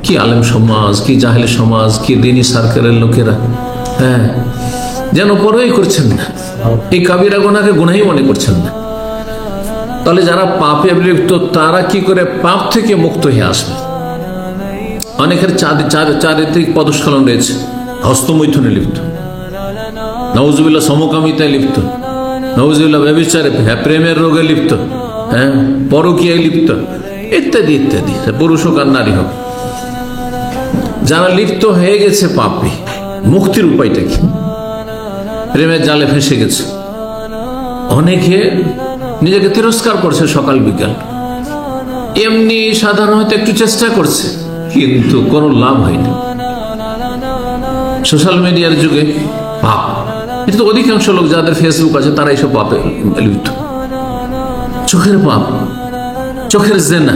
কি আলেম সমাজ, কি জাহেল সমাজ, কি দিনী সার্কেলের লোকেরা, হ্যাঁ, যেন পরোয়াই করছেন না, এই কাবিরা গুনাহকে গুনাহই মনে করছেন না। তাহলে যারা পাপে লিপ্ত তারা কি করে পাপ থেকে মুক্ত হয়ে আসবে? অনেকের চারিত্রিক পদস্খলন রয়েছে, হস্তমৈথুনে লিপ্ত, নাউজুবিল্লাহ সমকামিতায় লিপ্ত, নাউজুবিল্লাহ ব্যভিচারে, প্রেমের রোগে লিপ্ত, হ্যাঁ, পরকীয়ায় লিপ্ত, ইত্যাদি ইত্যাদি, পুরুষ হোক আর নারী হোক। যারা লিপ্ত হয়ে গেছে পাপে, মুক্তির উপায়টা কি? প্রেমের জালে ফেসে গেছে, অনেকে নিজেকে তিরস্কার করছে সকাল বিকাল, এমনি সাধারণ হয়তো একটু চেষ্টা করছে, কিন্তু কোনো লাভ হয়নি। সোশ্যাল মিডিয়ার যুগে পাপ, এটা তো অধিকাংশ লোক যাদের ফেসবুক আছে তারা এইসব পাপে লিপ্ত। চোখের পাপ, চোখের জেনা,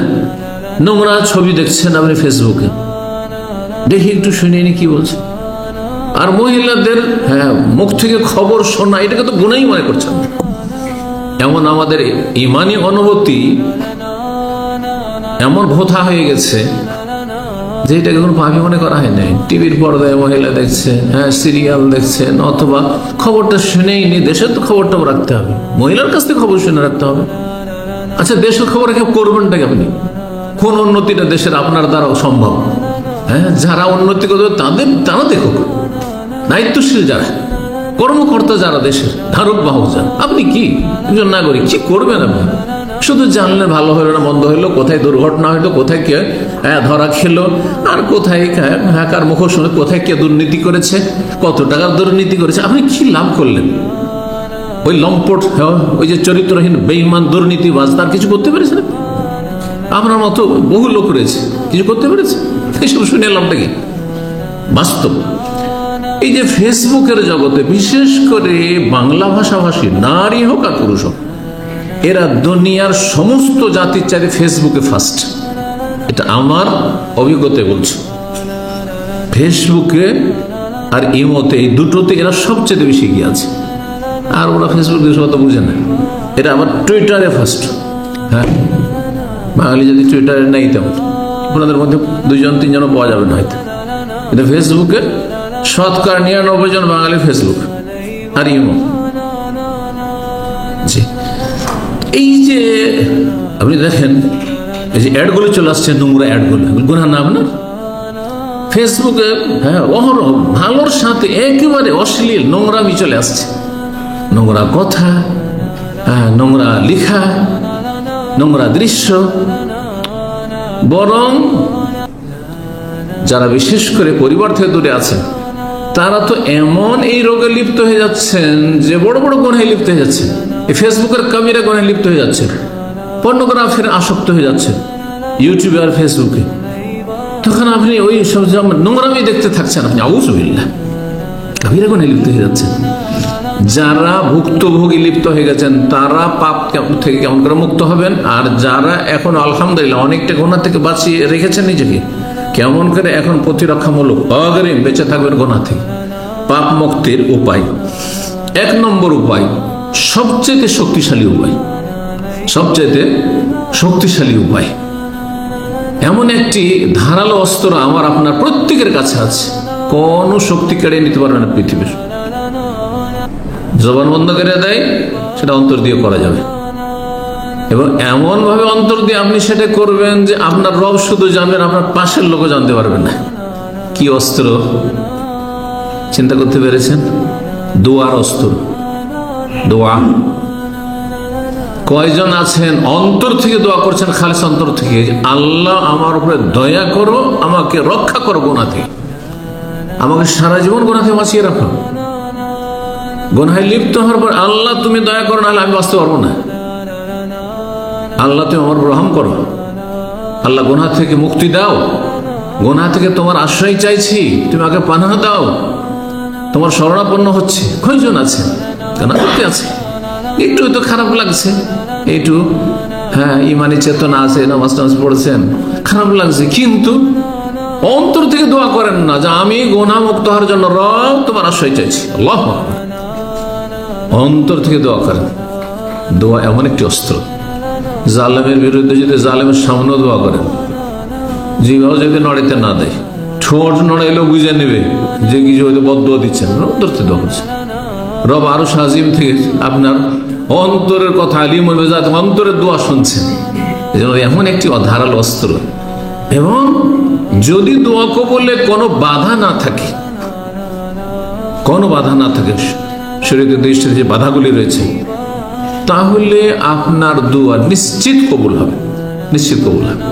নোংরা ছবি দেখছেন আপনি ফেসবুকে, দেখি একটু শুনে নি কি বলছে। আর মহিলাদের, হ্যাঁ, মুখ থেকে খবর শোনা, এটাকে তো গুনাহই মনে করছেন। এমন আমাদের ইমানি অনুভূতি এমন ভোথা হয়ে গেছে যে এটাকে কোনো পাপই মনে করা হয় নাই। টিভির পর্দায় মহিলা দেখছেন, হ্যাঁ, সিরিয়াল দেখছেন, অথবা খবরটা শুনেই নি, দেশের তো খবরটাও রাখতে হবে, মহিলার কাছ থেকে খবর শুনে রাখতে হবে। আচ্ছা, দেশের খবর রেখে করবেনটা আপনি? কোন উন্নতিটা দেশের আপনার দ্বারা সম্ভব? হ্যাঁ, যারা উন্নতি করবে তারা দেখুক, দায়িত্বশীল যারা, কর্মকর্তা যারা, দেশের ধারক বাহক যারা, আপনি কি একজন নাগরিক, কি করবেন আপনি? শুধু জানলে ভালো হলো না মন্দ হইলো, কোথায় দুর্ঘটনা হইলো, কোথায় কে ধরা খেলো, আর কোথায় কার মুখ শুনে কোথায় কে দুর্নীতি করেছে, কত টাকার দুর্নীতি করেছে, আপনি কি লাভ করলেন? ওই লম্পট, ওই যে চরিত্রহীন বেঈমান দুর্নীতিবাজ, তার কিছু করতে পেরেছেন? আপনার মতো বহু লোক রয়েছে, কিছু করতে পেরেছে? এইসব শুনে লাভটা কি? বাস্তব এই যে ফেসবুকের জগতে, বিশেষ করে বাংলা ভাষাভাষী নারী হোক আর পুরুষ হোক, এরা দুনিয়ার সমস্ত জাতির চাইতে ফেসবুকে ফার্স্ট। এটা আমার অভিজ্ঞতায় বলছি। ফেসবুকে আর ইমোতে, এই দুটোতে এরা সবচেয়ে বেশি এগিয়ে আছে। আর ওরা ফেসবুক তো বুঝে না, এটা আবার টুইটারে ফার্স্ট। হ্যাঁ, বাঙালি যদি টুইটারে নেই, তেমন আপনাদের মধ্যে 2-3 জন পাওয়া যাবে না হয়তো, কিন্তু ফেসবুকে শতকরা 99 জন বাঙালি ফেসবুক আর ইমো। জি, এই যে আপনি দেখেন, এই যে অ্যাডগুলো চলে আসছে, নোংরা অ্যাডগুলো, গুনাহ নাম না ফেসবুকে? হ্যাঁ, অহরহ ভালোর সাথে একেবারে অশ্লীল নোংরামি চলে আসছে, নোংরা কথা, হ্যাঁ, নোংরা লেখা, নোংরা দৃশ্য। বরং যারা বিশেষ করে পরিবার থেকে দূরে আছেন, তারা তো এমন এই রোগে লিপ্ত হয়ে যাচ্ছেন যে বড় বড় গুনাহে লিপ্ত হয়ে যাচ্ছে, এই ফেসবুকের কাবিরা গুনাহে লিপ্ত হয়ে যাচ্ছে, পর্নোগ্রাফির আসক্ত হয়ে যাচ্ছে ইউটিউবে আর ফেসবুকে। তখন আপনি ওই সব নোংরামি দেখতে থাকছেন, আপনি আউযুবিল্লাহ, কাবিরা গুনাহে লিপ্ত হয়ে যাচ্ছেন। যারা ভুক্তভোগী লিপ্ত হয়ে গেছেন তারা পাপ থেকে কেমন করে মুক্ত হবেন? আর যারা এখন আলহামদুলিল্লাহ অনেকটা গুনাহ থেকে বাঁচিয়ে রেখেছেন নিজেকে, কেমন করে এখন প্রতিরক্ষামূলক অগ্রিম বেঁচে থাকবেন গুনাহ থেকে? পাপ মুক্তির উপায়, 1 নম্বর উপায়, সবচেয়ে শক্তিশালী উপায়, সবচেয়ে শক্তিশালী উপায়, এমন একটি ধারালো অস্ত্র আমার আপনার প্রত্যেকের কাছে আছে, কোন শক্তি কেড়ে নিতে পারবে না পৃথিবীর। জবান বন্ধ করে দেয়, সেটা অন্তর দিয়ে করা যাবে, এবং এমন ভাবে অন্তর দিয়ে আপনি সেটা করবেন যে আপনার রব শুধু জানবেন, আপনার পাশের লোকও জানতে পারবেন না। কি অস্ত্র চিন্তা করতে পেরেছেন? দোয়ার অস্ত্র, দোয়া। কয়জন আছেন অন্তর থেকে দোয়া করছেন, খালিস অন্তর থেকে, আল্লাহ আমার উপরে দয়া করো, আমাকে রক্ষা করো গুনাহ থেকে, আমাকে সারা জীবন গুনাহ থেকে বাঁচিয়ে রাখো। গুনাহে লিপ্ত হওয়ার পর আল্লাহ তুমি দয়া করো, নাহলে আমি বাঁচতে পারবো না, আল্লাহ তুমি আমার রহম করো, আল্লাহ গুনাহ থেকে মুক্তি দাও, গুনাহ থেকে তোমার আশ্রয় চাইছি, তুমি আগে পানাহ দাও, তোমার শরণাপন্ন হচ্ছে। কয়জন আছে? কেন করতে আছে? একটু তো খারাপ লাগছে, একটু হ্যাঁ ইমানি চেতনা আছে, নামাজ পড়েছেন, খারাপ লাগছে, কিন্তু অন্তর থেকে দোয়া করেন না যে আমি গুনাহ মুক্ত হওয়ার জন্য রব তোমার আশ্রয় চাইছি। আল্লাহ অন্তর থেকে দোয়া করেন। দোয়া এমন একটি অস্ত্র, জালেমের বিরুদ্ধে যদি জালেমের সামনেও দোয়া করেন, জিভাও যদি নড়াইতে না দেয়, ঠোঁট নড়াইলেও বুঝে নেবে যে কিছু হয়তো বদদুয়া দিচ্ছেন, ধরতে দেওয়া হচ্ছে। রব আরো সাজিম থেকে আপনার অন্তরের কথা, আলিম যাতে অন্তরের দোয়া শুনছেন। এই জন্য এমন একটি অধারাল অস্ত্র। এবং যদি দোয়া কবুলে কোনো বাধা না থাকে, কোনো বাধা না থাকে, শরীয়তের দৃষ্টিতে যে বাধাগুলি রয়েছে, তাহলে আপনার দোয়া নিশ্চিত কবুল হবে, নিশ্চিত কবুল হবে।